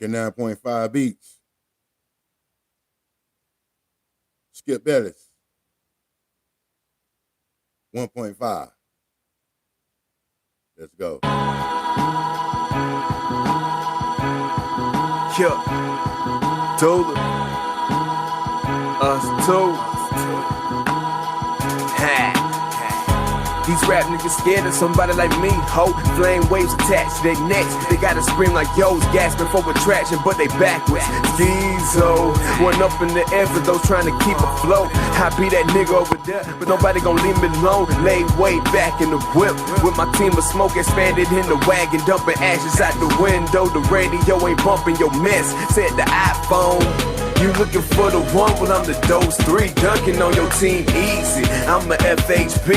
Anakin 9.5 beats. Skipp Bayless 1.5. Let's go. Yeah. Told her. Us too. These rap niggas scared of somebody like me, ho. Flame waves attached to their necks. They gotta scream like yo's, gasping for attraction, but they backwards. Schizo, one up in the air for those trying to keep afloat. I be that nigga over there, but nobody gon' leave me alone. Lay way back in the whip, with my team of smoke expanded in the wagon, dumping ashes out the window. The radio ain't bumping your mess, said the iPhone. You looking for the one, well I'm the dose 3, dunking on your team easy, I'm a FHB.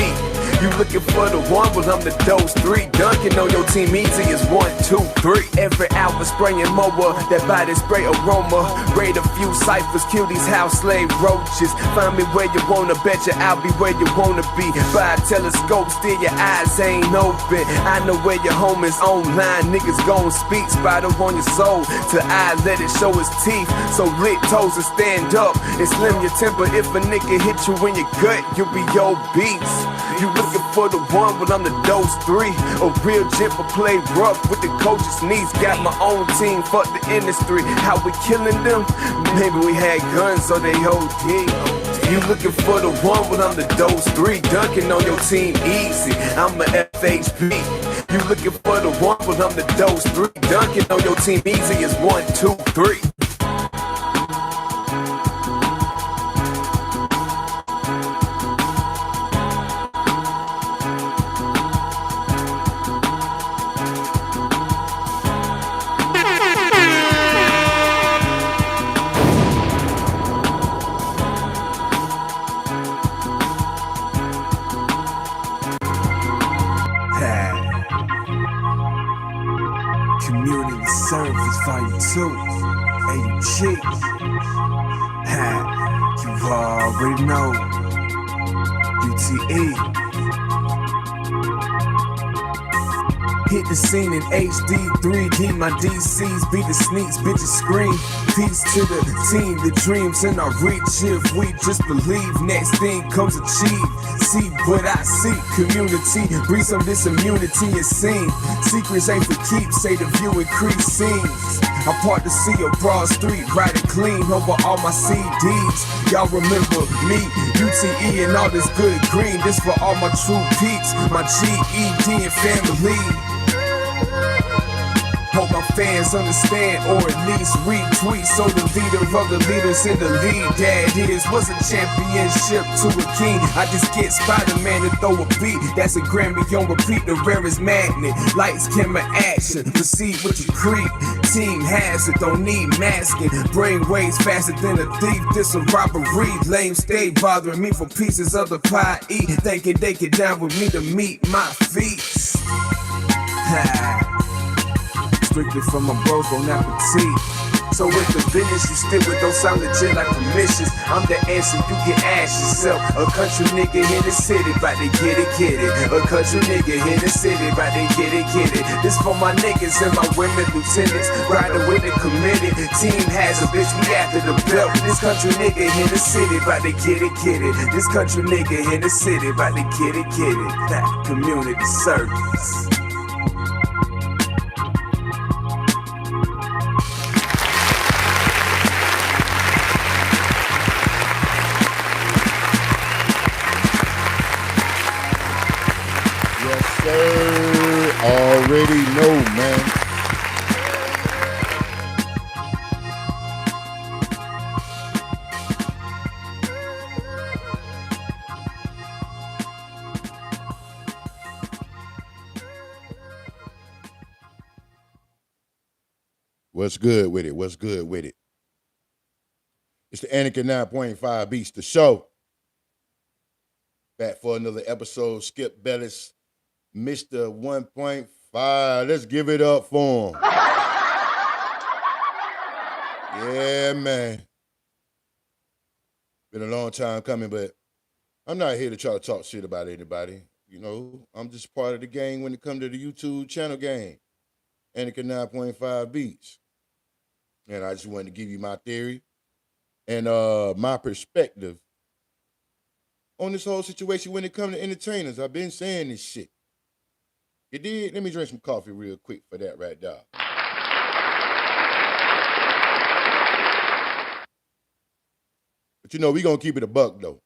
You looking for the one, well I'm the dose 3, dunking on your team easy is 1, 2, 3. Every hour spraying mower, that body spray aroma. Raid a few ciphers, kill these house slave roaches. Find me where you wanna, bet you I'll be where you wanna be. By a telescope, still your eyes ain't open. I know where your home is online, niggas gon' speak. Spider on your soul, to eye let it show his teeth. So lit toes to stand up and slim your temper. If a nigga hit you in your gut, you'll be obese. You looking for the one, well I'm the dose 3. A real gent but play rough with the coach's knees. Got my own team, fuck the industry. How we killing them? Maybe we had guns so they OD. You looking for the one, well I'm the dose 3, dunking on your team easy, I'm a FHB. You looking for the one, well I'm the dose 3, dunking on your team easy is 1, 2, 3. Community Service Volume 2, AG. You already know. UTE. Hit the scene in HD, 3D, my DCs be the sneaks, bitches scream. Peace to the team, the dreams in our reach. If we just believe, next thing comes achieved. See what I see, community, breathe some this immunity is seen. Secrets ain't for keeps, say the view increase scenes. I part the sea of Broad Street, riding clean over all my CDs. Y'all remember me, UTE and all this good green. This for all my true peeps, my GED and family. Hope my fans understand, or at least retweet, so the leader of the leaders in the league, that is, was a championship to a king. I just get Spider-Man to throw a beat, that's a Grammy on repeat, the rarest magnet. Lights, camera, action, proceed with your creep. Team has it, don't need masking. Brain waves faster than a thief, this a robbery. Lame stay bothering me for pieces of the pie eat, thinking they get down with me to meet my feast. Strictly from my bros, bon appetit. So with the business, you stick with those sound legit like permissions. I'm the answer, you can ask yourself. A country nigga in the city, bout to get it. A country nigga in the city, bout to get it. This for my niggas and my women lieutenants, riding with the committed. Team has a bitch, we after the belt. This country nigga in the city, bout to get it. This country nigga in the city, bout to get it. Community service. Already know, man. What's good with it? What's good with it? It's the Anakin 9.5 Beats, the show. Back for another episode. Skipp Bayless, Mr. 1.5. Let's give it up for him. Yeah, man. Been a long time coming, but I'm not here to try to talk shit about anybody. You know, I'm just part of the gang when it comes to the YouTube channel game. Anakin 9.5 Beats. And I just wanted to give you my theory and my perspective on this whole situation when it comes to entertainers. I've been saying this shit. You did? Let me drink some coffee real quick for that right there. But you know, we gonna keep it a buck though.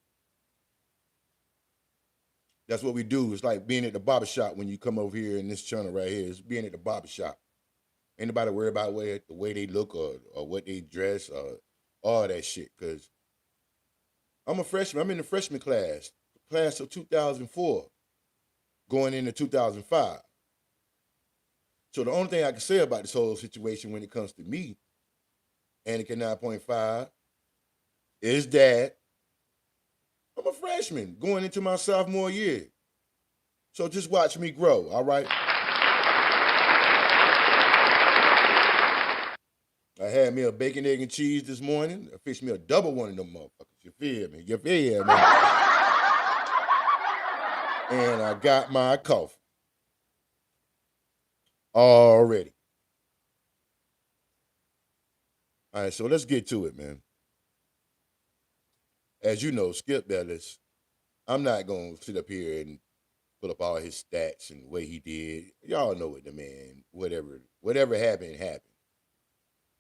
That's what we do. It's like being at the barbershop when you come over here in this channel right here. It's being at the barbershop. Ain't nobody worry about the way they look or what they dress or all that shit. Cause I'm a freshman. I'm in the freshman class of 2004, going into 2005. So the only thing I can say about this whole situation when it comes to me, Anakin 9.5, is that I'm a freshman going into my sophomore year. So just watch me grow, all right? I had me a bacon, egg, and cheese this morning. I fixed me a double one of them motherfuckers. You feel me? You feel me? And I got my coffee already. All right, so let's get to it, man. As you know, Skipp Bayless, I'm not going to sit up here and pull up all his stats and what he did. Y'all know what the man, whatever happened, happened.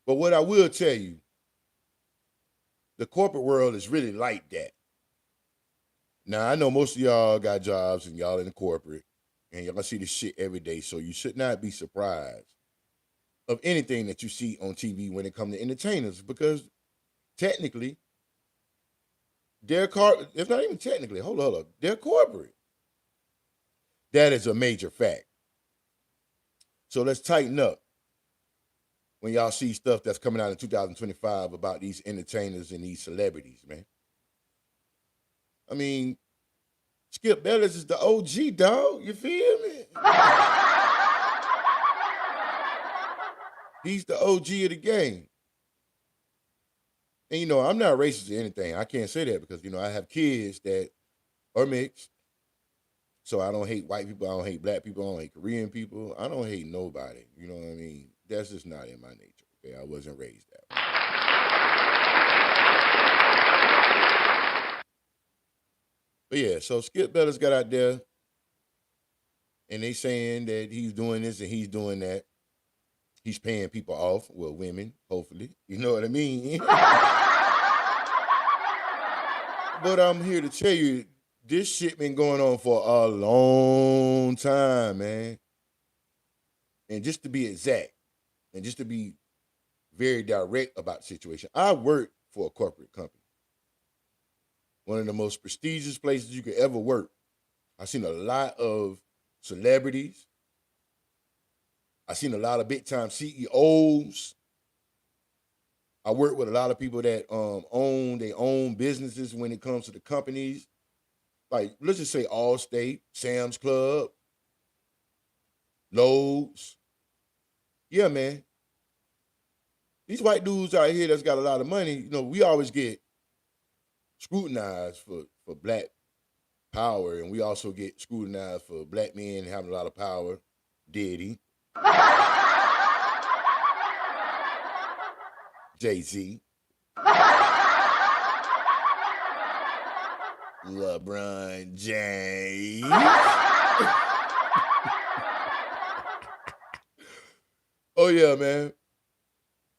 But what I will tell you, the corporate world is really like that. Now, I know most of y'all got jobs and y'all in the corporate and y'all see this shit every day, so you should not be surprised of anything that you see on TV when it comes to entertainers because technically, it's not even technically, hold up, they're corporate. That is a major fact. So let's tighten up when y'all see stuff that's coming out in 2025 about these entertainers and these celebrities, man. I mean, Skipp Bayless is the OG, dog. You feel me? He's the OG of the game. And, you know, I'm not racist or anything. I can't say that because, you know, I have kids that are mixed. So I don't hate white people. I don't hate black people. I don't hate Korean people. I don't hate nobody. You know what I mean? That's just not in my nature. Okay, I wasn't raised that way. But yeah, so Skipp Bayless got out there and they saying that he's doing this and he's doing that. He's paying people off, well, women, hopefully. You know what I mean? But I'm here to tell you, this shit been going on for a long time, man. And just to be exact, and just to be very direct about the situation, I work for a corporate company. One of the most prestigious places you could ever work. I've seen a lot of celebrities. I've seen a lot of big time CEOs. I work with a lot of people that own their own businesses when it comes to the companies. Like, let's just say Allstate, Sam's Club, Lowe's. Yeah, man. These white dudes out here that's got a lot of money, you know, we always get scrutinized for black power, and we also get scrutinized for black men having a lot of power. Diddy. Jay-Z. LeBron James. Oh yeah, man.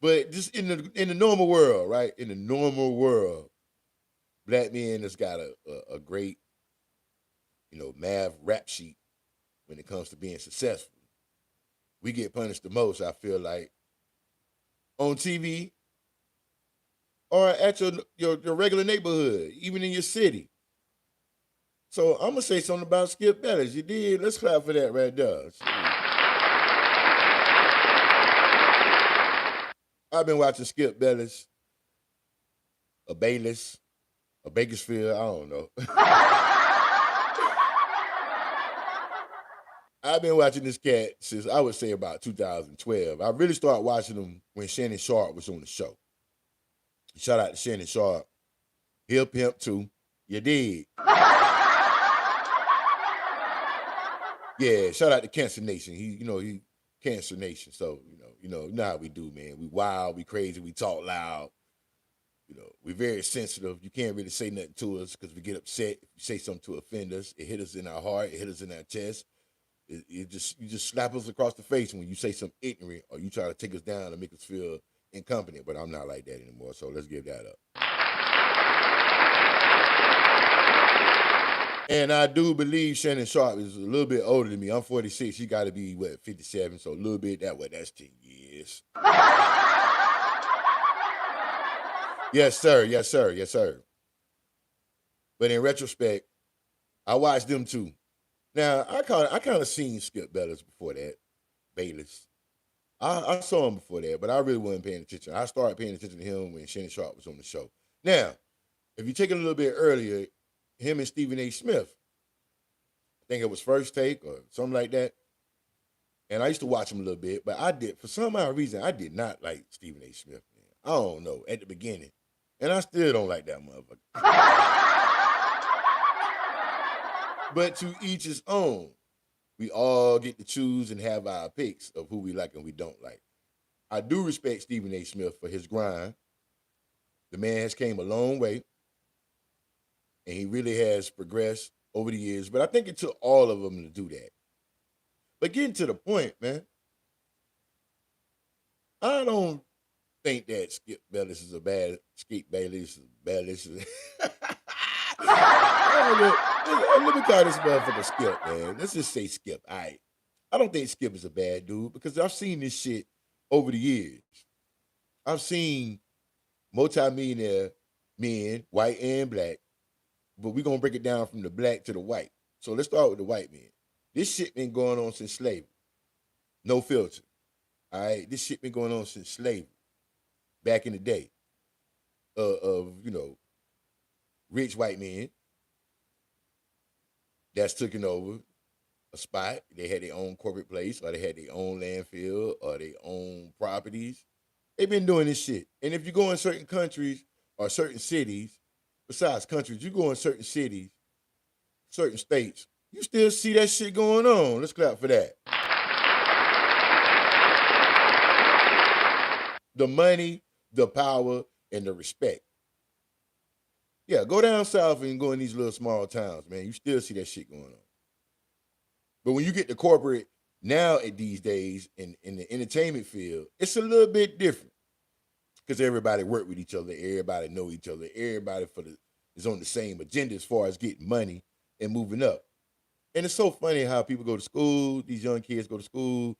But just in the normal world, right? In the normal world, black men has got a great, you know, math rap sheet when it comes to being successful. We get punished the most, I feel like, on TV or at your regular neighborhood, even in your city. So I'm gonna say something about Skipp Bayless. You did? Let's clap for that right there. I've been watching Skipp Bayless, a Bayless, a Bakersfield, I don't know. I've been watching this cat since I would say about 2012. I really started watching him when Shannon Sharp was on the show. Shout out to Shannon Sharp. He'll pimp too. You did. Yeah, shout out to Cancer Nation. He Cancer Nation. So, you know how we do, man. We wild, we crazy, we talk loud. We're very sensitive. You can't really say nothing to us because we get upset. If you say something to offend us, it hit us in our heart, it hit us in our chest. You just slap us across the face when you say something ignorant or you try to take us down and make us feel incompetent. But I'm not like that anymore. So let's give that up. And I do believe Shannon Sharp is a little bit older than me. I'm 46. She got to be, 57? So a little bit that's 10 years. Yes, sir. Yes, sir. Yes, sir. But in retrospect, I watched them too. Now, I kind of seen Skipp Bayless before that. Bayless. I saw him before that, but I really wasn't paying attention. I started paying attention to him when Shannon Sharp was on the show. Now, if you take it a little bit earlier, him and Stephen A. Smith, I think it was First Take or something like that. And I used to watch him a little bit, but for some odd reason, I did not like Stephen A. Smith, man. I don't know, at the beginning. And I still don't like that motherfucker. But to each his own. We all get to choose and have our picks of who we like and we don't like. I do respect Stephen A. Smith for his grind. The man has came a long way. And he really has progressed over the years. But I think it took all of them to do that. But getting to the point, man, I don't think that Skipp Bayless is a bad Skipp Bayless. Let me call this motherfucker Skipp, man. Let's just say Skipp. All right. I don't think Skipp is a bad dude because I've seen this shit over the years. I've seen multimillionaire men, white and black, but we're going to break it down from the black to the white. So let's start with the white men. This shit been going on since slavery. No filter. All right? This shit been going on since slavery. Back in the day. Of rich white men that's taking over a spot. They had their own corporate place, or they had their own landfill, or their own properties. They've been doing this shit. And if you go in certain countries or certain cities, besides countries, you go in certain cities, certain states, you still see that shit going on. Let's clap for that. The money, the power, and the respect. Yeah, go down south and go in these little small towns, man. You still see that shit going on. But when you get to corporate now at these days in the entertainment field, it's a little bit different. Because everybody work with each other, everybody know each other, everybody is on the same agenda as far as getting money and moving up. And it's so funny how people go to school, these young kids go to school,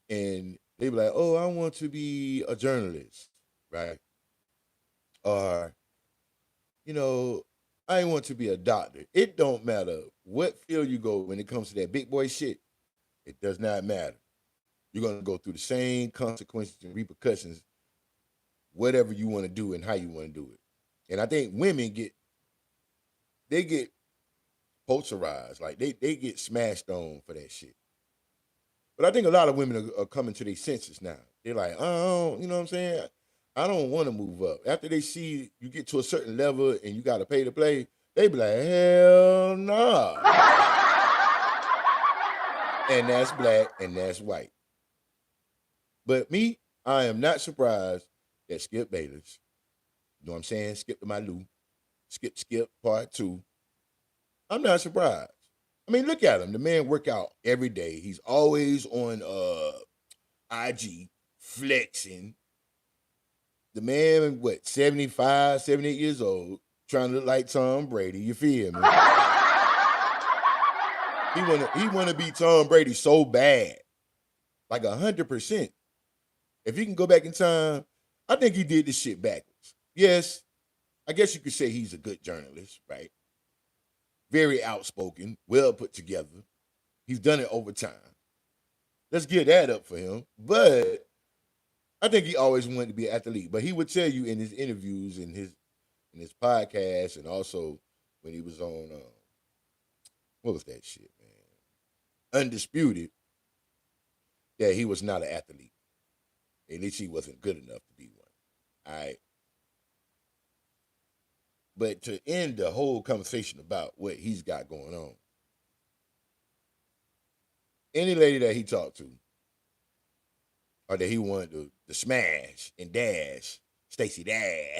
and they be like, oh, I want to be a journalist, right? Or I want to be a doctor. It don't matter what field you go when it comes to that big boy shit. It does not matter. You're going to go through the same consequences and repercussions, whatever you want to do and how you want to do it. And I think women get posterized. Like, they get smashed on for that shit. But I think a lot of women are coming to their senses now. They're like, oh, you know what I'm saying? I don't want to move up. After they see you get to a certain level and you got to pay to play, they be like, hell nah. And that's black and that's white. But me, I am not surprised that Skipp Bayless, you know what I'm saying? Skip to my Lou. Skip part 2. I'm not surprised. I mean, look at him. The man work out every day. He's always on IG flexing. The man, 75, 78 years old, trying to look like Tom Brady. You feel me? He wanna be Tom Brady so bad. Like 100%. If he can go back in time, I think he did this shit backwards. Yes, I guess you could say he's a good journalist, right? Very outspoken, well put together. He's done it over time. Let's give that up for him. But I think he always wanted to be an athlete. But he would tell you in his interviews, in his podcast, and also when he was on what was that shit, man? Undisputed, that he was not an athlete. At least he wasn't good enough to be one. All right. But to end the whole conversation about what he's got going on, any lady that he talked to, or that he wanted to smash and dash Stacey Dash.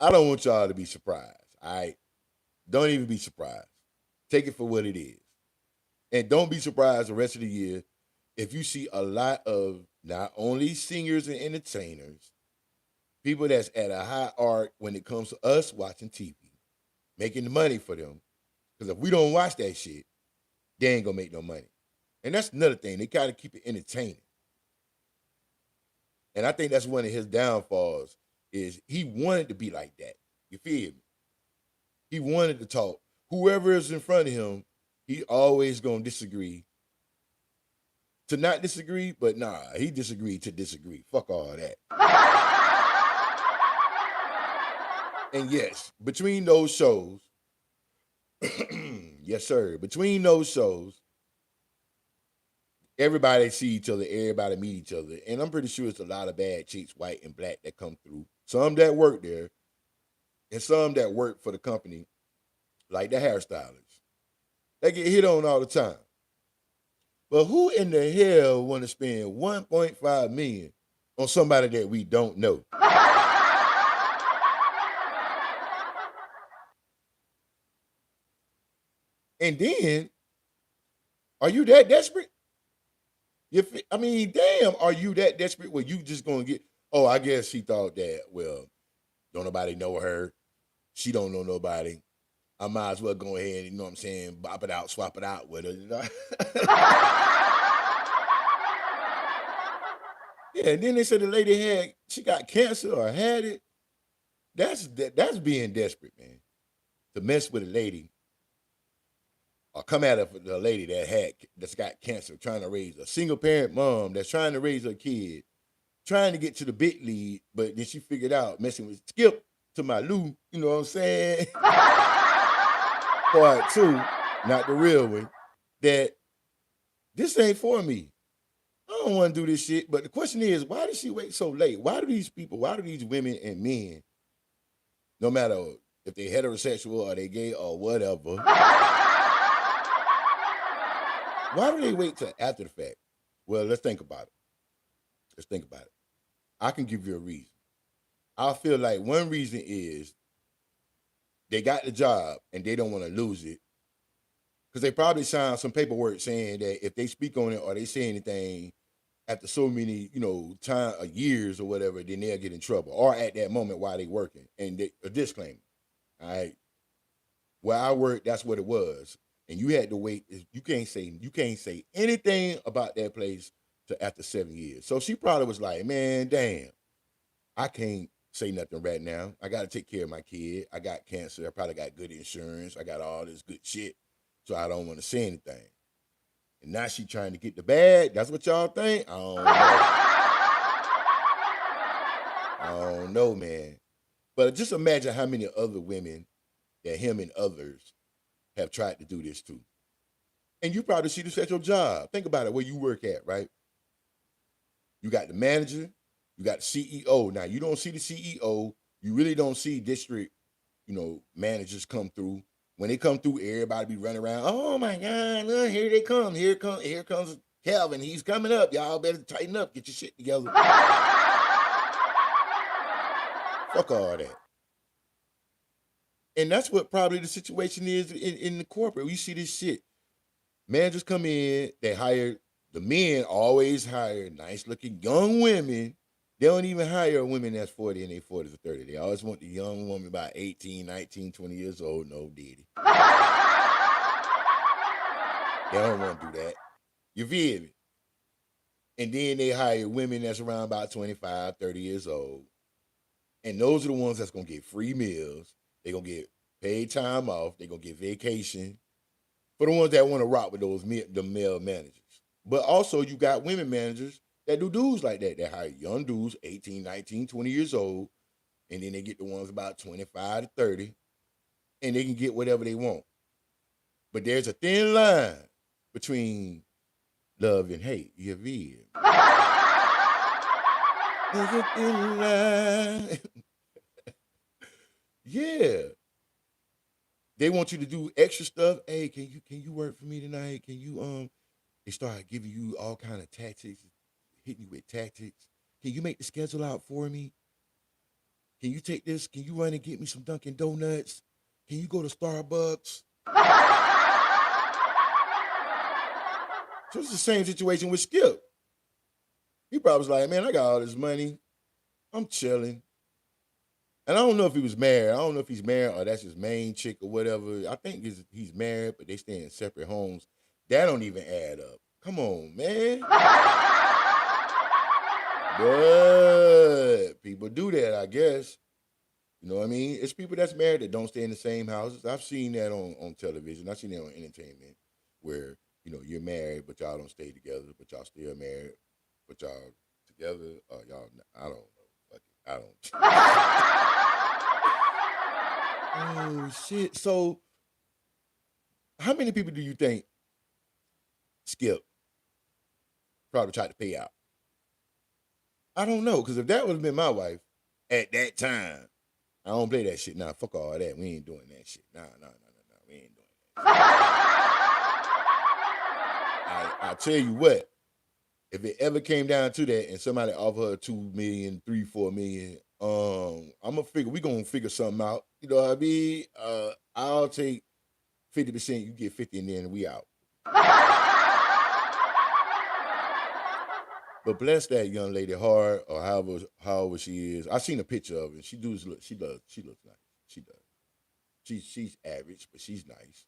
I don't want y'all to be surprised. All right, don't even be surprised. Take it for what it is, and don't be surprised the rest of the year if you see a lot of not only singers and entertainers, people that's at a high art when it comes to us watching TV, making the money for them. Because if we don't watch that shit, they ain't gonna make no money. And that's another thing. They gotta keep it entertaining. And I think that's one of his downfalls is he wanted to be like that. You feel me? He wanted to talk. Whoever is in front of him, he always gonna disagree. To not disagree, but nah, he disagreed to disagree. Fuck all that. And yes, between those shows, yes, sir. Between those shows, everybody see each other, everybody meet each other. And I'm pretty sure it's a lot of bad chicks, white and black, that come through. Some that work there, and some that work for the company, like the hairstylists. They get hit on all the time. But who in the hell want to spend 1.5 million on somebody that we don't know? And then, are you that desperate? I mean, damn, are you that desperate where you just gonna get? Oh, I guess she thought that. Well, don't nobody know her. She don't know nobody. I might as well go ahead, you know what I'm saying, bop it out, swap it out with her. You know? Yeah, and then they said the lady she got cancer or had it. That's being desperate, man. To mess with a lady or come at her for the lady that's got cancer, trying to raise a single parent mom that's trying to raise her kid, trying to get to the big league, but then she figured out messing with Skipp to my Lou, you know what I'm saying? Part two, not the real one, that this ain't for me. I don't want to do this shit. But the question is, why did she wait so late? Why do these women and men, no matter if they heterosexual or they gay or whatever, why do they wait till after the fact? Well, let's think about it. I can give you a reason. I feel like one reason is they got the job and they don't want to lose it because they probably signed some paperwork saying that if they speak on it or they say anything after so many, time or years or whatever, then they'll get in trouble. Or at that moment while they working. And a disclaimer. All right. Where I worked, that's what it was. And you had to wait. You can't say anything about that place till after 7 years. So she probably was like, man, damn, I can't say nothing right now. I got to take care of my kid. I got cancer. I probably got good insurance. I got all this good shit. So I don't want to say anything. And now she trying to get the bag. That's what y'all think? I don't know, man. But just imagine how many other women that him and others have tried to do this to. And you probably see this at your job. Think about it, where you work at, right? You got the manager, you got the CEO. Now, you don't see the CEO. You really don't see district, managers come through. When they come through, everybody be running around. Oh my God, look, here they come. Here comes Calvin. He's coming up. Y'all better tighten up. Get your shit together. Fuck all that. And that's what probably the situation is in the corporate. We see this shit. Managers come in, the men always hire nice looking young women. They don't even hire women that's 40 in their 40s or 30. They always want the young woman about 18, 19, 20 years old. No diddy. They don't want to do that. You feel me? And then they hire women that's around about 25, 30 years old. And those are the ones that's going to get free meals. They're going to get paid time off. They're going to get vacation. For the ones that want to rock with the male managers. But also you got women managers that do dudes like that. They hire young dudes, 18, 19, 20 years old. And then they get the ones about 25 to 30. And they can get whatever they want. But there's a thin line between love and hate. You feel? There's a thin line. Yeah. They want you to do extra stuff. Hey, can you work for me tonight? Can you They start giving you all kind of tactics, hitting you with tactics. Can you make the schedule out for me? Can you take this? Can you run and get me some Dunkin' Donuts? Can you go to Starbucks? So it's the same situation with Skip. He probably was like, man, I got all this money. I'm chilling. And I don't know if he was married. I don't know if he's married or that's his main chick or whatever. I think he's married, but they stay in separate homes. That don't even add up. Come on, man. But people do that, I guess. You know what I mean? It's people that's married that don't stay in the same houses. I've seen that on television. I've seen it on entertainment where, you're married, but y'all don't stay together, but y'all still married, but y'all together. Y'all, I don't know. Fuck it. I don't. Oh, shit. So, how many people do you think Skip probably tried to pay out? I don't know, because if that would have been my wife at that time, I don't play that shit. Nah, fuck all that. We ain't doing that shit. Nah. We ain't doing that. I tell you what, if it ever came down to that and somebody offered her 2 million, 3, 4 million, we gonna figure something out. You know what I mean? I'll take 50%, you get 50, and then we out. But bless that young lady hard, or however she is. I seen a picture of her. She looks nice. She does. She's average, but she's nice.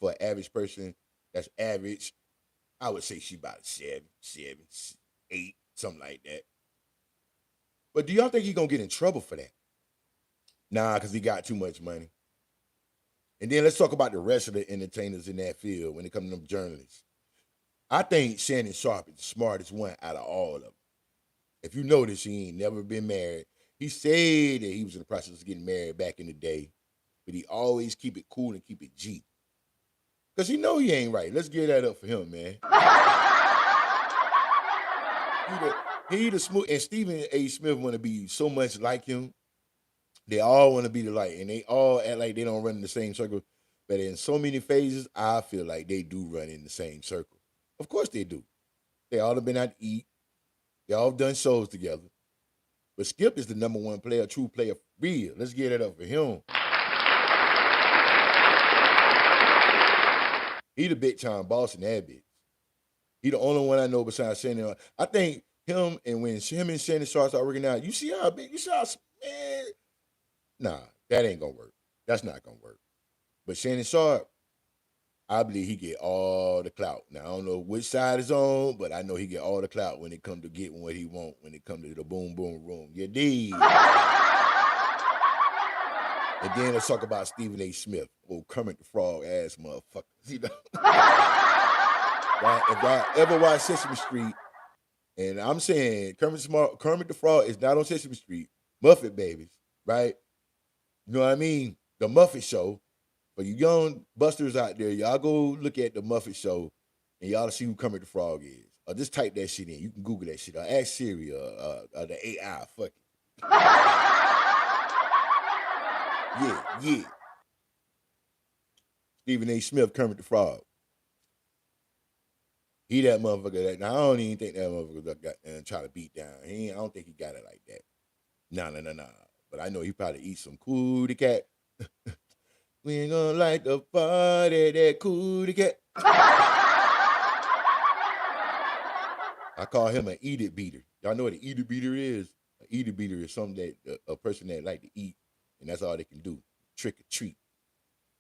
For an average person that's average, I would say she about 7, 8, something like that. But do y'all think he's gonna get in trouble for that? Nah, because he got too much money. And then let's talk about the rest of the entertainers in that field when it comes to them journalists. I think Shannon Sharp is the smartest one out of all of them. If you notice, he ain't never been married. He said that he was in the process of getting married back in the day, but he always keep it cool and keep it G. Because he know he ain't right. Let's give that up for him, man. He the smooth, and Stephen A. Smith want to be so much like him. They all want to be the light, and they all act like they don't run in the same circle. But in so many phases, I feel like they do run in the same circle. Of course they do. They all have been out to eat. They all done shows together. But Skip is the number one player, true player for real. Let's get it up for him. He the big time boss in that bitch. He the only one I know besides Shannon. I think him and when him and Shannon start working out, you see how big, man. Nah, that ain't gonna work. That's not gonna work. But Shannon Sharp, I believe he get all the clout. Now I don't know which side is on, but I know he get all the clout when it come to getting what he want. When it come to the boom boom room, you dig? And then let's talk about Stephen A. Smith, old Kermit the Frog ass motherfucker. If y'all ever watch Sesame Street, and I'm saying Kermit the Frog is not on Sesame Street, Muffet Babies, right? You know what I mean? The Muffet Show. For you young busters out there, y'all go look at the Muffet Show, and y'all see who Kermit the Frog is. Or just type that shit in. You can Google that shit. Or ask Siri or the AI. Fuck it. Yeah. Stephen A. Smith, Kermit the Frog. He that motherfucker that. Now, I don't even think that motherfucker got and try to beat down. I don't think he got it like that. Nah. But I know he probably eat some cootie cat. We ain't gonna like the party that cootie cat. I call him an eat it beater. Y'all know what an eat it beater is? An eat it beater is something that a person that like to eat, and that's all they can do. Trick or treat.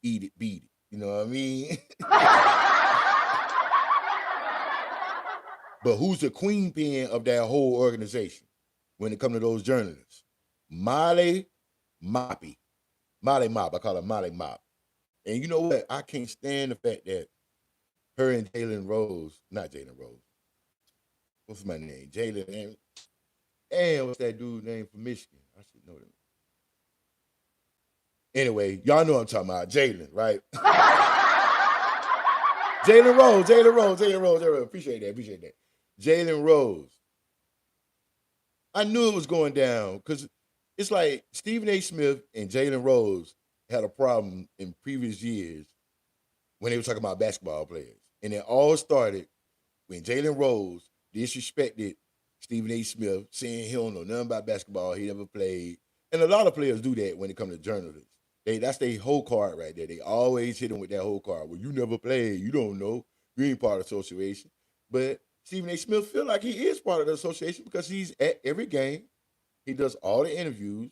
Eat it, beat it. You know what I mean? But who's the queen pin of that whole organization when it comes to those journalists? Molly Mop. I call her Molly Mop. And you know what? I can't stand the fact that her and not Jalen Rose. What's my name? Jalen. And what's that dude's name from Michigan? I should know that. Anyway, y'all know what I'm talking about. Jalen, right? Jalen Rose. Appreciate that. Jalen Rose. I knew it was going down because it's like Stephen A. Smith and Jalen Rose had a problem in previous years when they were talking about basketball players. And it all started when Jalen Rose disrespected Stephen A. Smith, saying he don't know nothing about basketball, he never played. And a lot of players do that when it comes to journalists. That's their whole card right there. They always hit them with that whole card. Well, you never played, you don't know, you ain't part of the association. But Stephen A. Smith feel like he is part of the association because he's at every game. He does all the interviews.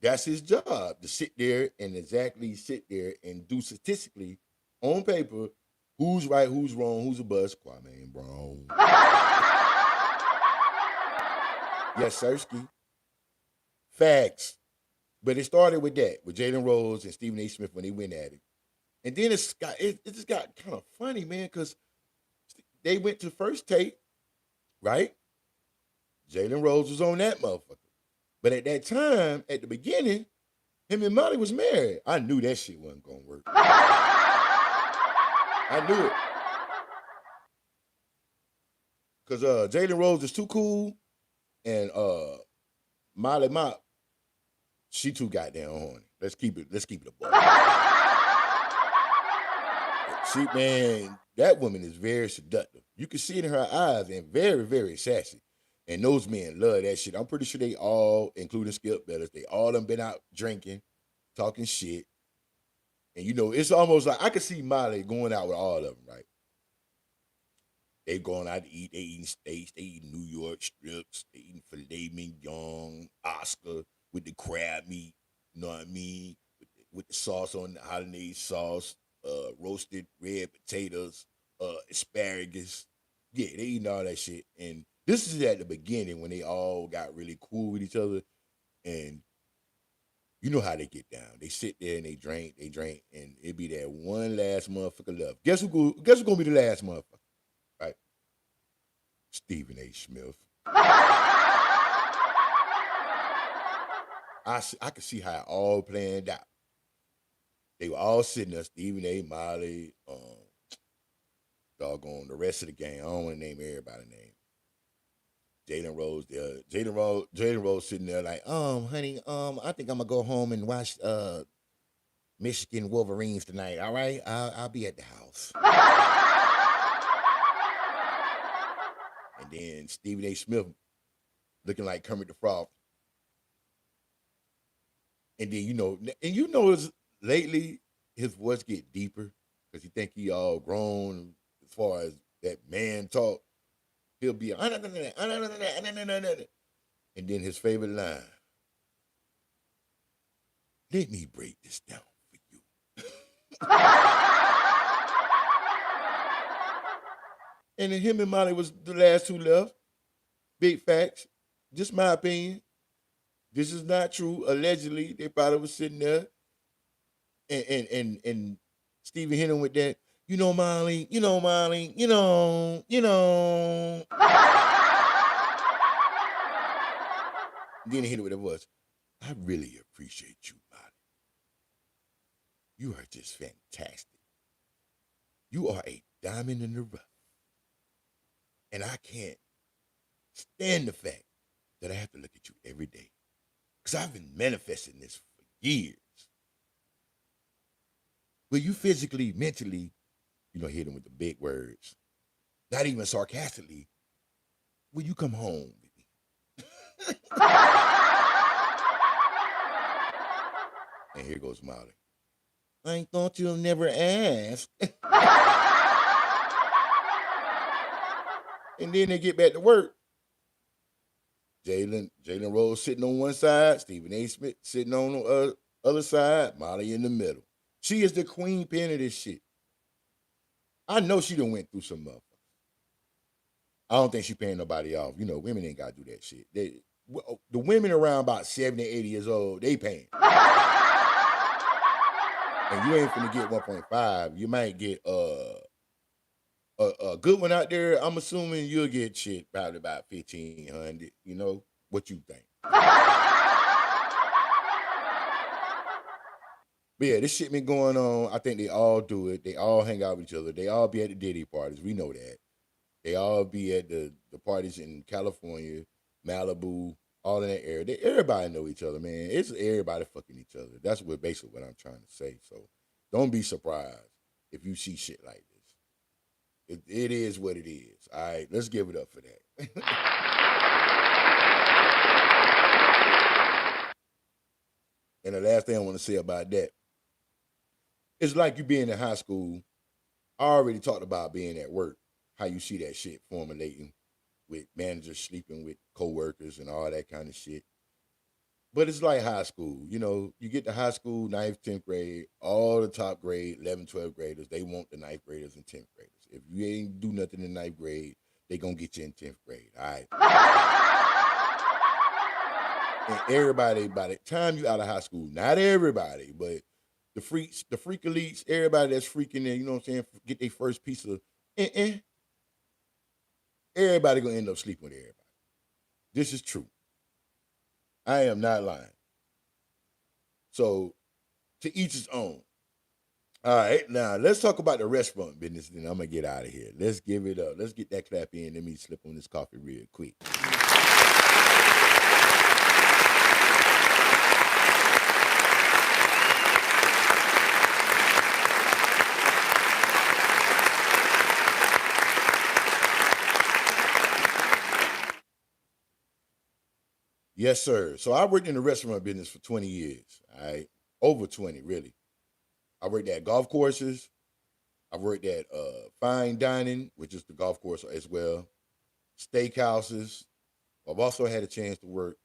That's his job, to sit there and exactly sit there and do statistically on paper who's right, who's wrong, who's a bust. Kwame Brown. Yes, Sirski. Facts. But it started with that, with Jalen Rose and Stephen A. Smith when they went at it. And then it just got kind of funny, man, because they went to first take, right? Jalen Rose was on that motherfucker. But at that time, at the beginning, him and Molly was married. I knew that shit wasn't gonna work. I knew it. Cause Jalen Rose is too cool, and Molly Mop, she too goddamn horny. Let's keep it a boy. Man, that woman is very seductive. You can see it in her eyes, and very, very sassy. And those men love that shit. I'm pretty sure they all, including Skipp Bayless, they all done been out drinking, talking shit. And it's almost like I could see Molly going out with all of them, right? They going out to eat. They eating steaks. They eating New York strips. They eating filet mignon, Oscar with the crab meat. You know what I mean? With the sauce on the hollandaise sauce, roasted red potatoes, asparagus. Yeah, they eating all that shit. And this is at the beginning when they all got really cool with each other. And you know how they get down. They sit there and they drink, and it be that one last motherfucker left. Guess who gonna be the last motherfucker? Right? Stephen A. Smith. I could see how it all planned out. They were all sitting there, Stephen A., Molly, doggone the rest of the gang. I don't want to name everybody's name. Jalen Rose there. Jalen Rose sitting there like, honey, I think I'm gonna go home and watch Michigan Wolverines tonight. All right, I'll be at the house. And then Stephen A. Smith looking like Kermit the Frog. And then lately his voice get deeper because he think he all grown as far as that man talk. He'll be and then his favorite line. Let me break this down for you. And then him and Molly was the last two left. Big facts. Just my opinion. This is not true. Allegedly, they probably was sitting there and Stephen hit him with that, Molly, Molly, Then he hit it with a voice. I really appreciate you, Molly. You are just fantastic. You are a diamond in the rough. And I can't stand the fact that I have to look at you every day. Because I've been manifesting this for years. Will you physically, mentally, hit him with the big words? Not even sarcastically. Will you come home with me? And here goes Molly. I thought you'll never ask. And then they get back to work. Jalen Rose sitting on one side, Stephen A. Smith sitting on the other side, Molly in the middle. She is the queen pin of this shit. I know she done went through some motherfuckers. I don't think she paying nobody off. Women ain't got to do that shit. The women around about 70, 80 years old, they paying. And you ain't finna get 1.5. You might get a good one out there. I'm assuming you'll get shit probably about 1,500. What you think? But yeah, this shit been going on. I think they all do it. They all hang out with each other. They all be at the Diddy parties. We know that. They all be at the parties in California, Malibu, all in that area. Everybody know each other, man. It's everybody fucking each other. That's basically what I'm trying to say. So don't be surprised if you see shit like this. It is what it is. All right, let's give it up for that. And the last thing I want to say about that, it's like you being in high school. I already talked about being at work, how you see that shit formulating with managers sleeping with coworkers and all that kind of shit. But it's like high school. You know, you get to high school, ninth, 10th grade, all the top grade, 11, 12 graders, they want the ninth graders and 10th graders. If you ain't do nothing in ninth grade, they going to get you in 10th grade. All right. And everybody, by the time you out of high school, not everybody, but the freaks, the freak elites, everybody that's freaking there, you know what I'm saying, get their first piece of everybody gonna end up sleeping with everybody. This is true. I am not lying. So to each his own. All right, now let's talk about the restaurant business, and I'm gonna get out of here. Let's give it up. Let's get that clap in. Let me slip on this coffee real quick. Yes, sir. So I worked in the restaurant business for 20 years. All right. Over 20, really. I worked at golf courses. I worked at fine dining, which is the golf course as well, steakhouses. I've also had a chance to work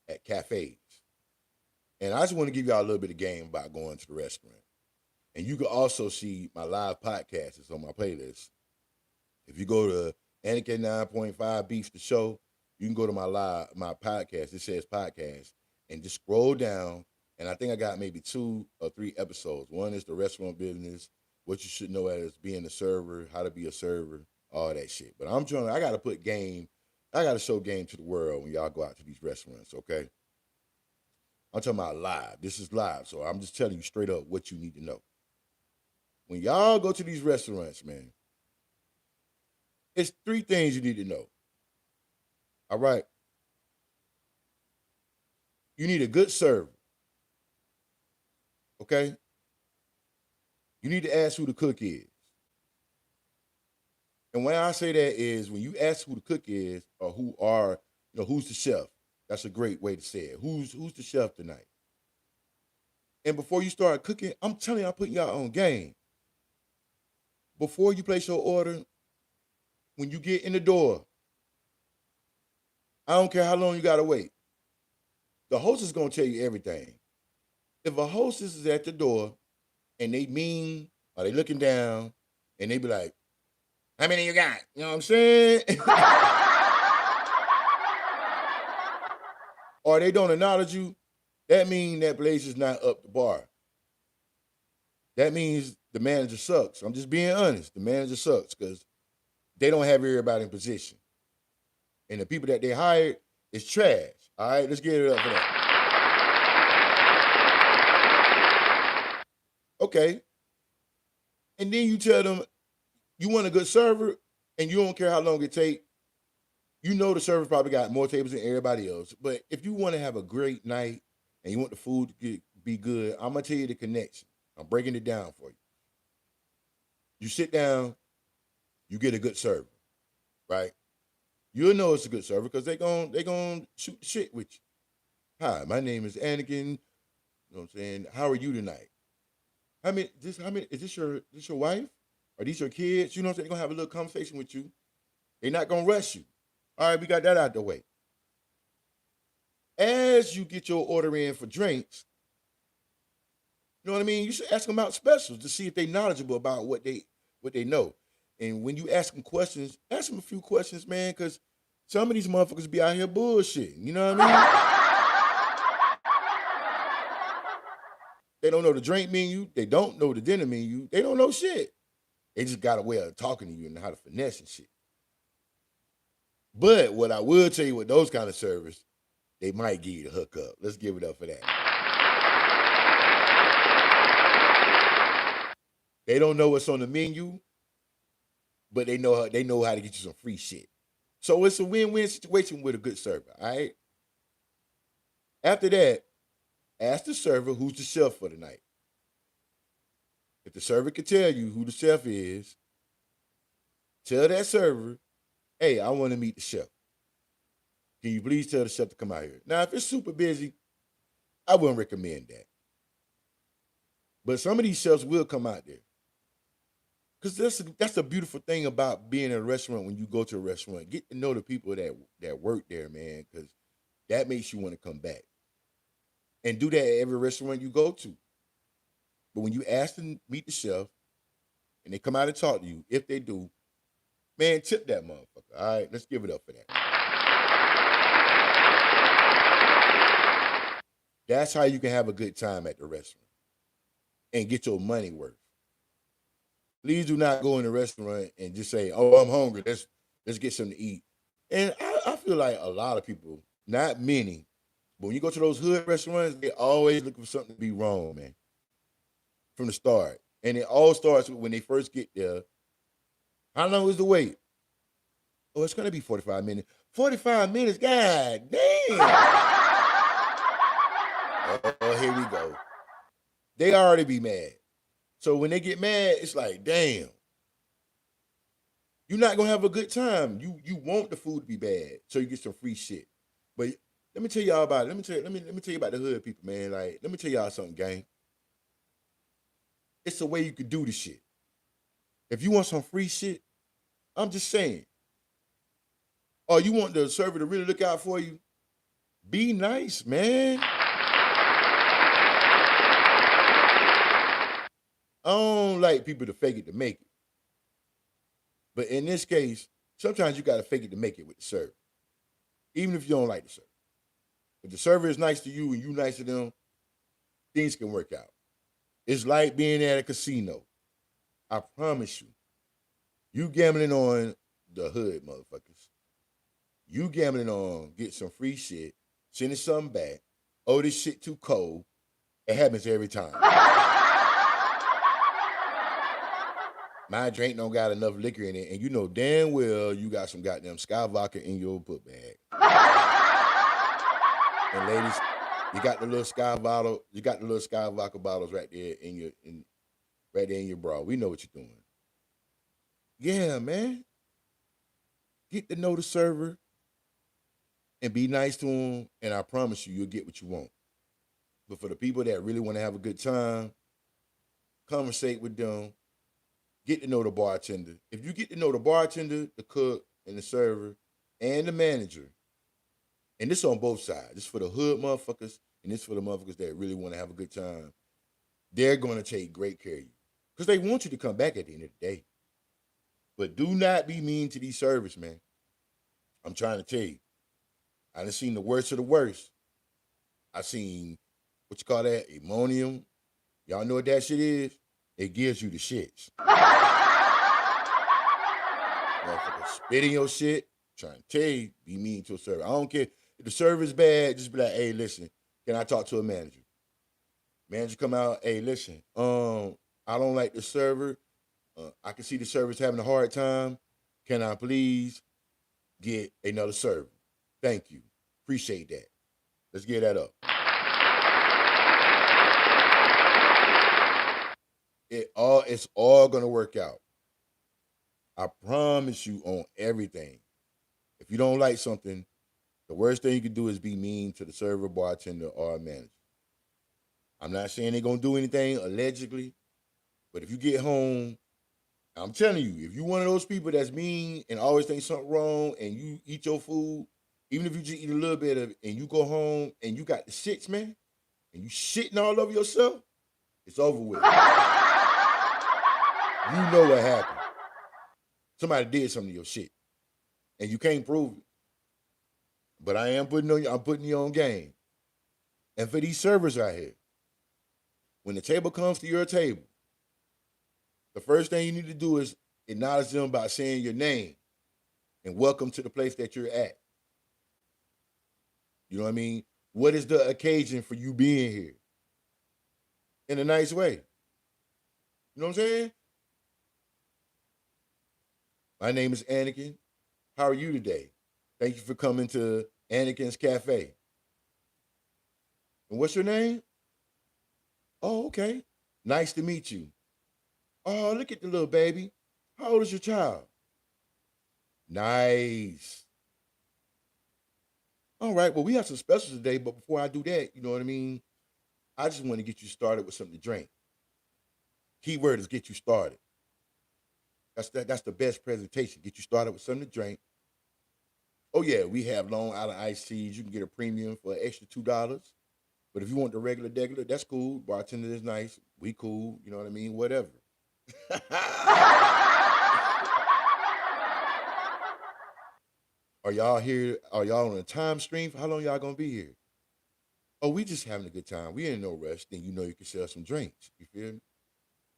at cafes. And I just want to give y'all a little bit of game about going to the restaurant. And you can also see my live podcast. It's on my playlist. If you go to Anakin 9.5 Beats the Show, you can go to my podcast. It says podcast. And just scroll down. And I think I got maybe 2 or 3 episodes. One is the restaurant business, what you should know as being a server, how to be a server, all that shit. But I gotta put game, I gotta show game to the world when y'all go out to these restaurants, okay? I'm talking about live. This is live. So I'm just telling you straight up what you need to know. When y'all go to these restaurants, man, it's 3 things you need to know. All right. You need a good server. Okay? You need to ask who the cook is. And when I say that is when you ask who the cook is or who's the chef. That's a great way to say it. Who's the chef tonight? And before you start cooking, I'm telling you, I'm putting y'all on game. Before you place your order, when you get in the door, I don't care how long you gotta wait. The host is gonna tell you everything. If a hostess is at the door and they mean or they looking down and they be like, how many you got? You know what I'm saying? Or they don't acknowledge you, that means that place is not up to bar. That means the manager sucks. I'm just being honest. The manager sucks because they don't have everybody in position. And the people that they hired is trash. All right, let's get it up for that. Okay. And then you tell them you want a good server and you don't care how long it take. You know the server probably got more tables than everybody else. But if you want to have a great night and you want the food to be good, I'm going to tell you the connection. I'm breaking it down for you. You sit down, you get a good server, right? You'll know it's a good server because they gon' shoot the shit with you. Hi, my name is Anakin. You know what I'm saying? How are you tonight? How many is this your wife? Are these your kids? You know what I'm saying? They're gonna have a little conversation with you. They're not gonna rush you. All right, we got that out the way. As you get your order in for drinks, you know what I mean? You should ask them about specials to see if they're knowledgeable about what they know. And when you ask them questions, ask them a few questions, man, because some of these motherfuckers be out here bullshitting. You know what I mean? They don't know the drink menu. They don't know the dinner menu. They don't know shit. They just got a way of talking to you and how to finesse and shit. But what I will tell you with those kind of servers, they might give you the hookup. Let's give it up for that. They don't know what's on the menu, but they know how to get you some free shit. So it's a win-win situation with a good server, all right? After that, ask the server who's the chef for the night. If the server can tell you who the chef is, Tell that server, hey, I want to meet the chef. Can you please tell the chef to come out here? Now, if it's super busy, I wouldn't recommend that. But some of these chefs will come out there. Because that's a beautiful thing about being in a restaurant when you go to a restaurant. Get to know the people that work there, man, because that makes you want to come back. And do that at every restaurant you go to. But when you ask them to meet the chef and they come out and talk to you, if they do, man, tip that motherfucker. All right, let's give it up for that. That's how you can have a good time at the restaurant and get your money worth. Please do not go in a restaurant and just say, "Oh, I'm hungry. Let's get something to eat." And I feel like a lot of people, not many, but when you go to those hood restaurants, they always looking for something to be wrong, man, from the start. And it all starts with when they first get there. How long is the wait? Oh, it's gonna be 45 minutes. 45 minutes, god damn. Oh, here we go. They already be mad. So when they get mad, it's like, damn, you're not gonna have a good time. You want the food to be bad, so you get some free shit. But let me tell y'all about it. Let me tell you about the hood people, man. Like, let me tell y'all something, gang. It's a way you could do the shit. If you want some free shit, I'm just saying. Or you want the server to really look out for you, be nice, man. I don't like people to fake it to make it. But in this case, sometimes you gotta fake it to make it with the server. Even if you don't like the server. If the server is nice to you and you nice to them, things can work out. It's like being at a casino. I promise you. You gambling on the hood, motherfuckers. You gambling on get some free shit, sending something back. Oh, this shit too cold. It happens every time. My drink don't got enough liquor in it, and you know damn well you got some goddamn Sky vodka in your put bag. And ladies, you got the little Sky bottle, you got the little Sky vodka bottles right there right there in your bra. We know what you're doing. Yeah, man. Get to know the server and be nice to them, and I promise you, you'll get what you want. But for the people that really want to have a good time, conversate with them, get to know the bartender. If you get to know the bartender, the cook, and the server, and the manager, and this on both sides, this for the hood motherfuckers, and this for the motherfuckers that really want to have a good time, they're going to take great care of you. Because they want you to come back at the end of the day. But do not be mean to these servers, man. I'm trying to tell you. I done seen the worst of the worst. I seen, what you call that, ammonium. Y'all know what that shit is? It gives you the shits. Motherfucker spit in your shit. Trying to tell you, be mean to a server. I don't care. If the server's bad, just be like, hey, listen, can I talk to a manager? Manager come out, hey, listen, I don't like the server. I can see the server's having a hard time. Can I please get another server? Thank you. Appreciate that. Let's get that up. It's all gonna work out. I promise you on everything. If you don't like something, the worst thing you can do is be mean to the server, bartender, or manager. I'm not saying they're gonna do anything allegedly, but if you get home, I'm telling you, if you one of those people that's mean and always think something wrong, and you eat your food, even if you just eat a little bit of it, and you go home and you got the shits, man, and you shitting all over yourself, it's over with. You know what happened. Somebody did something to your shit, and you can't prove it. But I'm putting you on game. And for these servers out here, when the table comes to your table, the first thing you need to do is acknowledge them by saying your name and welcome to the place that you're at. You know what I mean? What is the occasion for you being here? In a nice way. You know what I'm saying? My name is Anakin. How are you today? Thank you for coming to Anakin's Cafe. And what's your name? Oh, okay. Nice to meet you. Oh, look at the little baby. How old is your child? Nice. All right. Well, we have some specials today, but before I do that, you know what I mean? I just want to get you started with something to drink. Keyword is get you started. That's the best presentation. Get you started with something to drink. Oh yeah, we have Long Island iced teas. You can get a premium for an extra $2. But if you want the regular, that's cool. Bartender is nice. We cool. You know what I mean? Whatever. Are y'all here? Are y'all on a time stream? For how long y'all gonna be here? Oh, we just having a good time. We ain't no rush. Then you know you can sell some drinks. You feel me?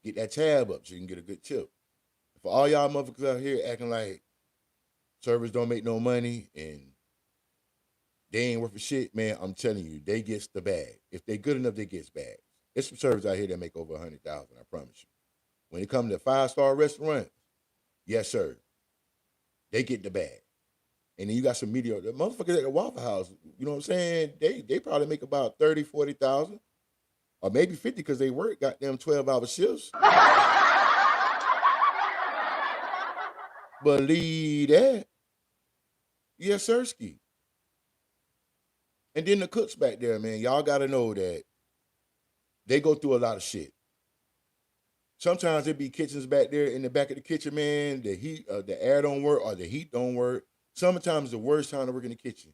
Get that tab up so you can get a good tip. For all y'all motherfuckers out here acting like servers don't make no money and they ain't worth a shit, man, I'm telling you, they gets the bag. If they good enough, they gets bags. There's some servers out here that make over 100,000. I promise you. When it comes to 5-star restaurants, yes sir, they get the bag. And then you got some mediocre the motherfuckers at the Waffle House. You know what I'm saying? They probably make about 30, 40,000, or maybe 50 because they work goddamn 12-hour shifts. Believe that, yes sirski. And then the cooks back there, man, y'all got to know that they go through a lot of shit. Sometimes there be kitchens back there in the back of the kitchen, man. The heat, the air don't work or the heat don't work. Sometimes the worst time to work in the kitchen.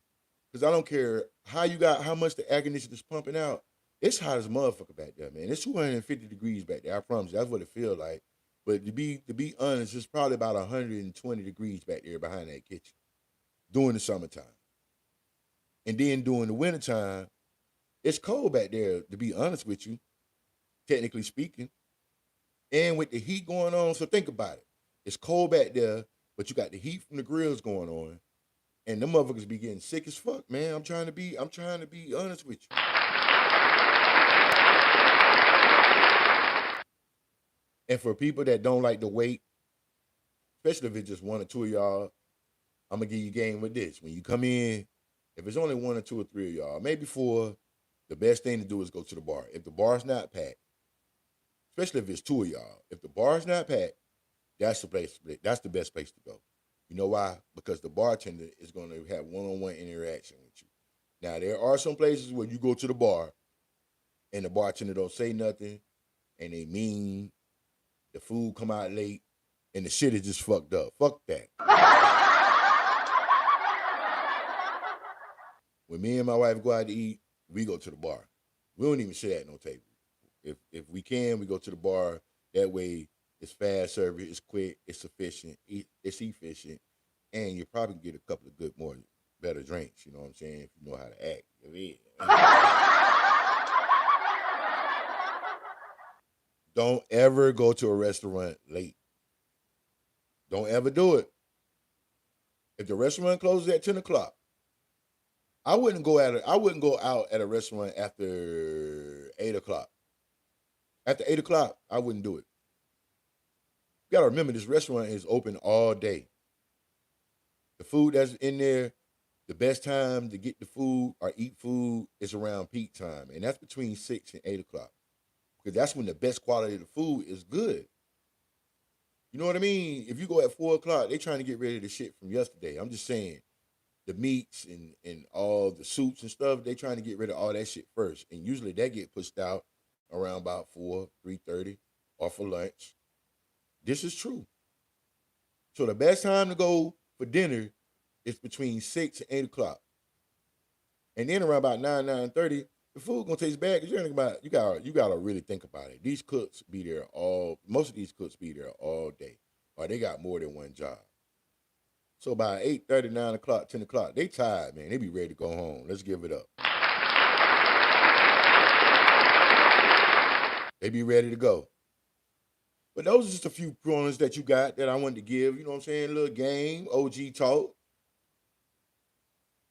Because I don't care how much the air conditioner is pumping out. It's hot as a motherfucker back there, man. It's 250 degrees back there. I promise you. That's what it feels like. But to be honest, it's probably about 120 degrees back there behind that kitchen during the summertime. And then during the wintertime, it's cold back there, to be honest with you, technically speaking. And with the heat going on, so think about it. It's cold back there, but you got the heat from the grills going on. And them motherfuckers be getting sick as fuck, man. I'm trying to be honest with you. And for people that don't like to wait, especially if it's just one or two of y'all, I'm gonna give you game with this. When you come in, if it's only one or two or three of y'all, maybe four, the best thing to do is go to the bar. If the bar's not packed, especially if it's two of y'all, if the bar's not packed, that's the place. That's the best place to go. You know why? Because the bartender is going to have one-on-one interaction with you. Now there are some places where you go to the bar and the bartender don't say nothing, and they mean the food come out late, and the shit is just fucked up. Fuck that. When me and my wife go out to eat, we go to the bar. We don't even sit at no table. If we can, we go to the bar. That way, it's fast service, it's quick, it's efficient, it's efficient, and you probably get a couple of better drinks. You know what I'm saying? If you know how to act. Don't ever go to a restaurant late. Don't ever do it. If the restaurant closes at 10 o'clock, I wouldn't go out at a restaurant after 8 o'clock. After 8 o'clock, I wouldn't do it. You gotta remember this restaurant is open all day. The food that's in there, the best time to get the food or eat food is around peak time, and that's between 6 and 8 o'clock, because that's when the best quality of the food is good. You know what I mean? If you go at 4 o'clock, they trying to get rid of the shit from yesterday. I'm just saying, the meats and all the soups and stuff, they trying to get rid of all that shit first, and usually that get pushed out around about 4, 3:30, or for lunch. This is true. So the best time to go for dinner is between 6 and 8 o'clock, and then around about 9, 9:30, the food gonna taste bad because you're thinking about you gotta really think about it. These cooks be there most of these cooks be there all day, or they got more than one job. So by 8:30, 9 o'clock, 10 o'clock, they tired, man. They be ready to go home. Let's give it up. They be ready to go. But those are just a few pointers that you got that I wanted to give. You know what I'm saying? A little game, OG talk.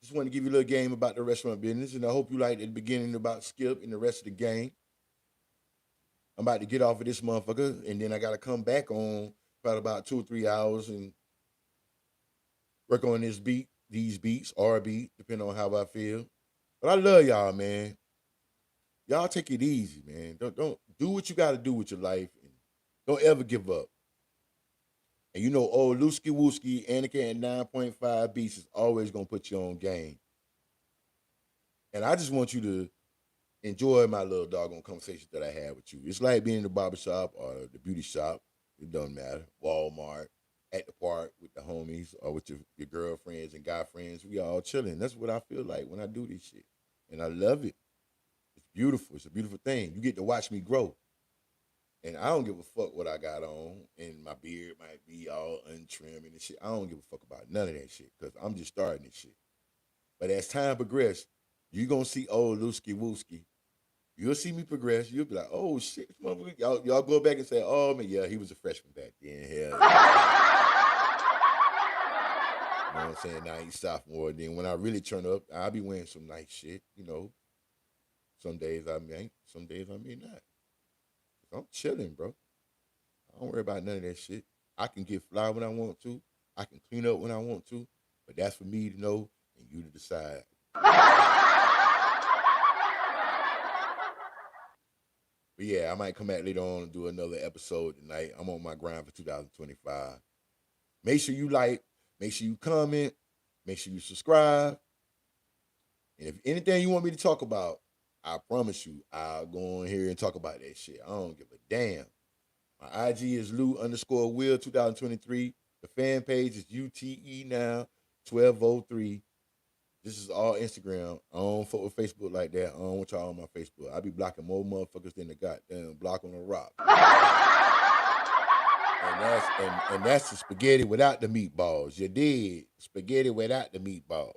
Just wanted to give you a little game about the restaurant business, and I hope you liked the beginning about Skipp and the rest of the game. I'm about to get off of this motherfucker, and then I got to come back on probably about 2 or 3 hours and work on these beats, R beat, depending on how I feel. But I love y'all, man. Y'all take it easy, man. Don't do what you got to do with your life, and don't ever give up. And you know, old Lusky Wooski, Anakin at 9.5 beats is always gonna put you on game. And I just want you to enjoy my little doggone conversation that I had with you. It's like being in the barbershop or the beauty shop. It doesn't matter. Walmart, at the park with the homies or with your girlfriends and guy friends. We all chilling. That's what I feel like when I do this shit. And I love it. It's beautiful. It's a beautiful thing. You get to watch me grow. And I don't give a fuck what I got on. And my beard might be all untrimmed and shit. I don't give a fuck about none of that shit because I'm just starting this shit. But as time progresses, you're going to see old Lusky Wooski. You'll see me progress. You'll be like, oh, shit. Y'all go back and say, oh, man, yeah, he was a freshman back then. Hell yeah. You know what I'm saying? Now he's sophomore. Then when I really turn up, I'll be wearing some nice shit, you know. Some days I may, some days I may not. I'm chilling, bro. I don't worry about none of that shit. I can get fly when I want to. I can clean up when I want to. But that's for me to know and you to decide. But yeah, I might come back later on and do another episode tonight. I'm on my grind for 2025. Make sure you like, make sure you comment, make sure you subscribe. And if anything you want me to talk about, I promise you, I'll go on here and talk about that shit. I don't give a damn. My IG is Lou_Will 2023. The fan page is UTE now 1203. This is all Instagram. I don't fuck with Facebook like that. I don't want y'all on my Facebook. I be blocking more motherfuckers than the goddamn block on the rock. And that's the spaghetti without the meatballs. You did. Spaghetti without the meatballs.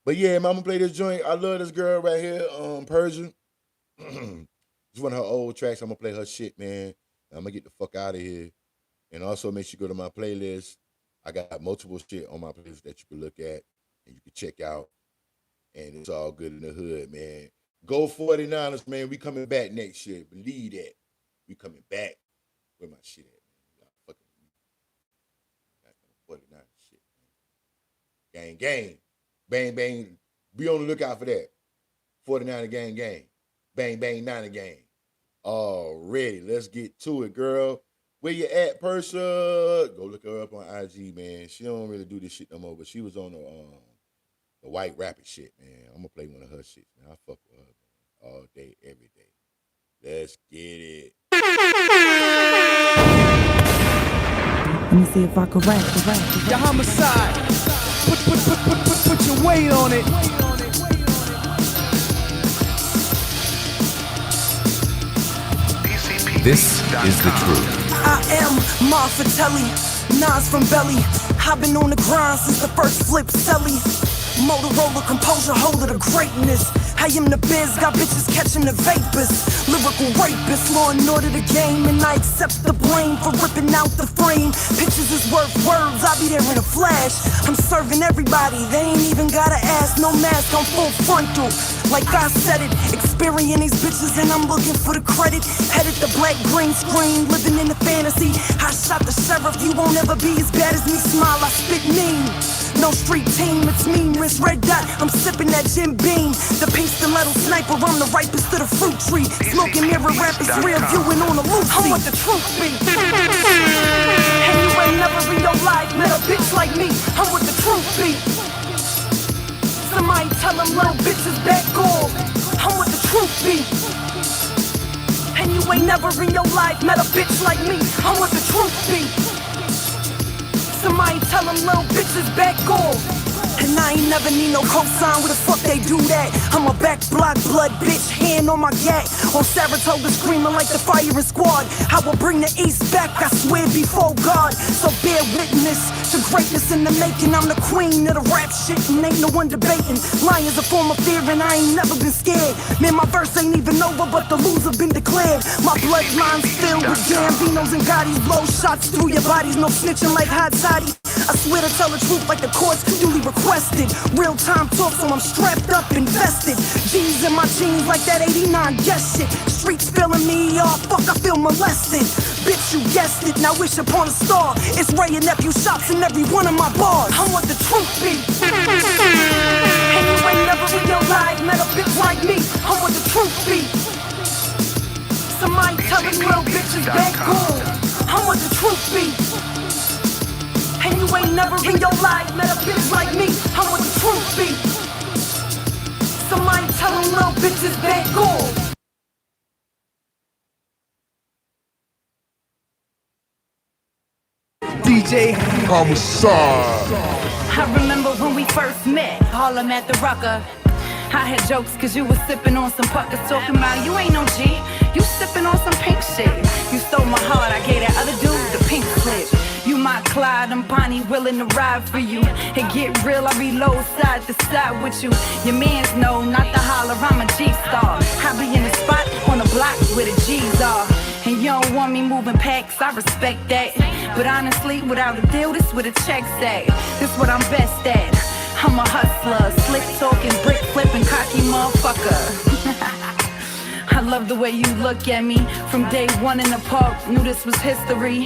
But yeah, I'm gonna play this joint. I love this girl right here, Persian. It's one of her old tracks. I'm gonna play her shit, man. I'm gonna get the fuck out of here. And also make sure you go to my playlist. I got multiple shit on my playlist that you can look at and you can check out. And it's all good in the hood, man. Go 49ers, man. We coming back next year. Believe that. We coming back. Where my shit at, man? Y'all fucking 49ers shit, man. Gang, gang. Bang, bang. Be on the lookout for that. 49er gang, gang. Bang, bang, Niner gang. Already. Let's get to it, girl. Where you at, Persia? Go look her up on IG, man. She don't really do this shit no more, but she was on the white rapper shit, man. I'm gonna play one of her shit, man. I fuck with her, man. All day, every day. Let's get it. Let me see if I can rap. Your homicide. Put your weight on it. This is the truth. I am Marfatelli, Nas from Belly. I've been on the grind since the first flip celly. Motorola composure, holder to greatness. I am the biz, got bitches catching the vapors. Lyrical rapist, law and order the game. And I accept the blame for ripping out the frame. Pictures is worth words, I'll be there in a flash. I'm serving everybody, they ain't even gotta ask. No mask, I'm full frontal. Like I said it, experiencing these bitches and I'm looking for the credit. Headed the black green screen, living in the fantasy. I shot the sheriff, you won't ever be as bad as me. Smile, I spit mean. No street team, it's me, Miss Red Dot. I'm sipping that Jim Beam. The pink stiletto sniper, I'm the ripest of the fruit tree. Smoking mirror rappers, rear viewing on a loose. I'm what the truth be. And you ain't never in your life met a bitch like me. I'm what the truth be. Somebody tell them little bitches back off. I'm what the truth be. And you ain't never in your life met a bitch like me. I'm what the truth be. Somebody tell them little bitches back off. And I ain't never need no cosign, where the fuck they do that? I'm a back block blood bitch, hand on my gat. On Saratoga screaming like the firing squad. I will bring the east back, I swear before God. So bear witness to greatness in the making. I'm the queen of the rap shit and ain't no one debating. Lying is a form of fear and I ain't never been scared. Man, my verse ain't even over but the rules have been declared. My bloodline's filled with Gambinos and Gottis. Blow shots through your bodies, no snitching like Hot Toddy. I swear to tell the truth like the courts duly requested. Real time talk, so I'm strapped up, invested. G's in my jeans like that 89 guess shit. Streets feeling me off, fuck, I feel molested. Bitch, you guessed it, now wish upon a star. It's Ray and Nephew shops in every one of my bars. I'm what the truth be. And you ain't never in your life met a bitch like me. I'm what the truth be. Somebody tell them little bitches back home. I'm what the truth be. And you ain't never in your life met a bitch like me. I'm what the truth be. Somebody tell them little bitches back off. DJ Homicide. I remember when we first met, Harlem at the Rucker. I had jokes cause you was sipping on some puckers, talking about you ain't no G, you sipping on some pink shit. You stole my heart, I gave that other dude the pink slip. You my Clyde, I'm Bonnie, willing to ride for you. It get real, I reload side to side with you. Your mans know, not the holler, I'm a G-star. I be in the spot on the block where the G's are. And you don't want me moving packs, I respect that. But honestly, without a deal, this where the checks at. This what I'm best at. I'm a hustler, slick talking, brick flipping, cocky motherfucker. I love the way you look at me. From day one in the park, knew this was history.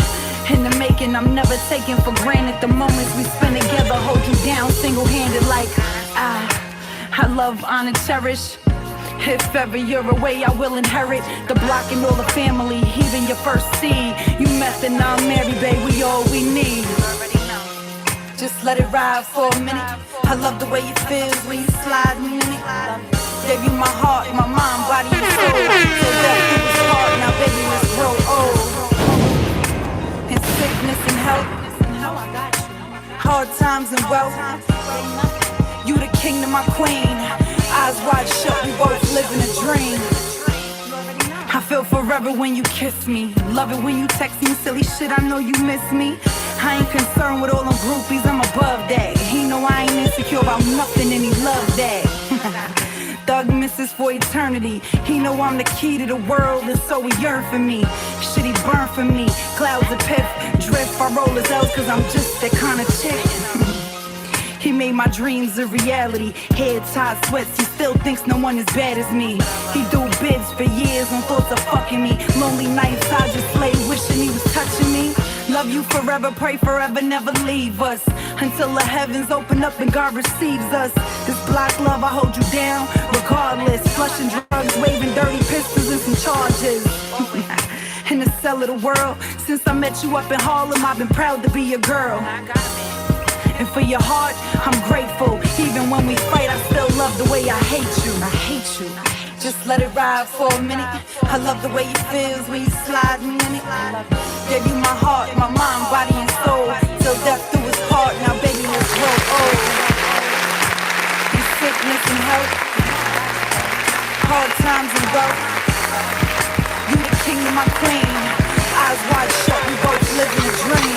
In the making, I'm never taking for granted the moments we spend together. Hold you down single-handed like I love, honor, cherish. If ever you're away, I will inherit the block and all the family, even your first seed. You meth and I'm Mary, babe, we all we need. Just let it ride for a minute. I love the way it feels when you slide me in it. Gave you my heart, my mind, body, and soul. So death it was hard, now baby, let's grow old. In sickness and health, hard times and wealth. You the king to my queen. Eyes wide shut, we both living a dream. I feel forever when you kiss me. Love it when you text me silly shit, I know you miss me. I ain't concerned with all them groupies, I'm above that. He know I ain't insecure about nothing and he love that. Thug misses for eternity. He know I'm the key to the world and so he yearn for me. Shit he burn for me. Clouds of piff, drift, I roll his L's cause I'm just that kind of chick. He made my dreams a reality. Head tied sweats, he still thinks no one as bad as me. He do bids for years on thoughts of fucking me. Lonely nights I just lay wishing he was touching me. Love you forever, pray forever, never leave us. Until the heavens open up and God receives us. This block love, I hold you down regardless. Flushing drugs, waving dirty pistols and some charges. In the cell of the world, since I met you up in Harlem, I've been proud to be your girl. And for your heart, I'm grateful. Even when we fight, I still love the way I hate you. I hate you. Just let it ride for a minute. I love the way it feels when you slide me in it. Gave you my heart, my mind, body, and soul. Till death do us part. Now, baby, let's grow old. In sickness and health, hard times and wealth. You the king of my queen.